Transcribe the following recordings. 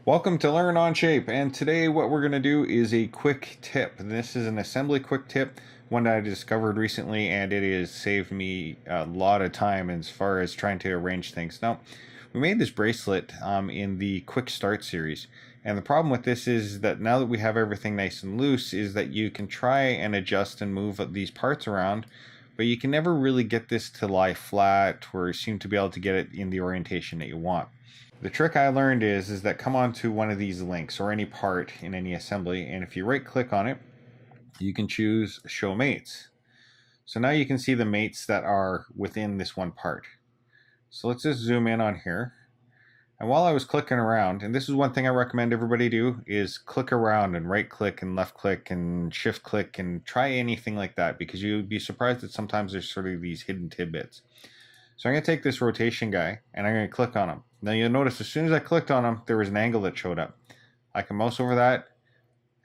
Welcome to Learn Onshape, and today what we're going to do is a quick tip. This is an assembly quick tip, one that I discovered recently, and it has saved me a lot of time as far as trying to arrange things. Now, we made this bracelet in the Quick Start series, and the problem with this is that now that we have everything nice and loose, is that you can try and adjust and move these parts around, but you can never really get this to lie flat or seem to be able to get it in the orientation that you want. The trick I learned is that come onto one of these links or any part in any assembly, and if you right click on it, you can choose show mates. So now you can see the mates that are within this one part. So let's just zoom in on here. And while I was clicking around, and this is one thing I recommend everybody do, is click around and right click and left click and shift click and try anything like that, because you'd be surprised that sometimes there's sort of these hidden tidbits. So I'm going to take this rotation guy and I'm going to click on him. Now you'll notice as soon as I clicked on him, there was an angle that showed up. I can mouse over that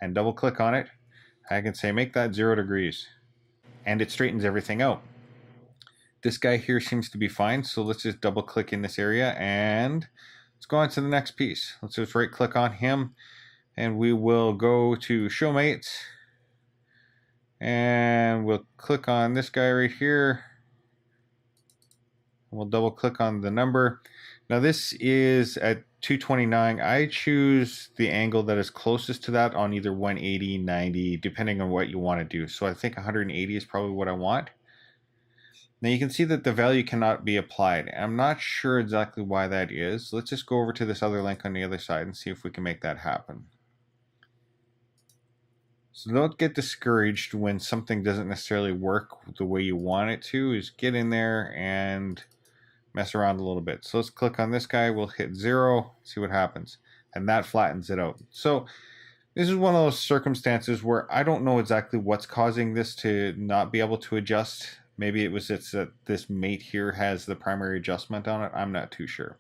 and double click on it. I can say make that 0 degrees and it straightens everything out. This guy here seems to be fine, so let's just double click in this area and let's go on to the next piece. Let's just right click on him and we will go to show mates and we'll click on this guy right here. We'll double click on the number. Now this is at 229. I choose the angle that is closest to that on either 180, 90, depending on what you want to do. So I think 180 is probably what I want. Now you can see that the value cannot be applied. I'm not sure exactly why that is. Let's just go over to this other link on the other side and see if we can make that happen. So don't get discouraged when something doesn't necessarily work the way you want it to. Is get in there and mess around a little bit. So let's click on this guy, we'll hit 0, see what happens, and that flattens it out. So this is one of those circumstances where I don't know exactly what's causing this to not be able to adjust. Maybe it's that this mate here has the primary adjustment on it. I'm not too sure.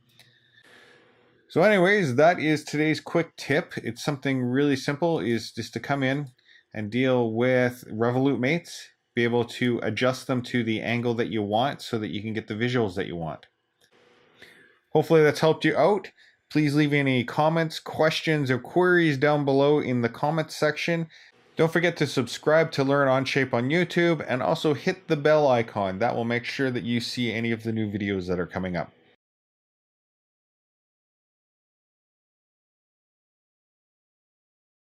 So anyways, that is today's quick tip. It's something really simple, is just to come in and deal with revolute mates, be able to adjust them to the angle that you want so that you can get the visuals that you want. Hopefully that's helped you out. Please leave any comments, questions, or queries down below in the comments section. Don't forget to subscribe to Learn Onshape on YouTube, and also hit the bell icon. That will make sure that you see any of the new videos that are coming up.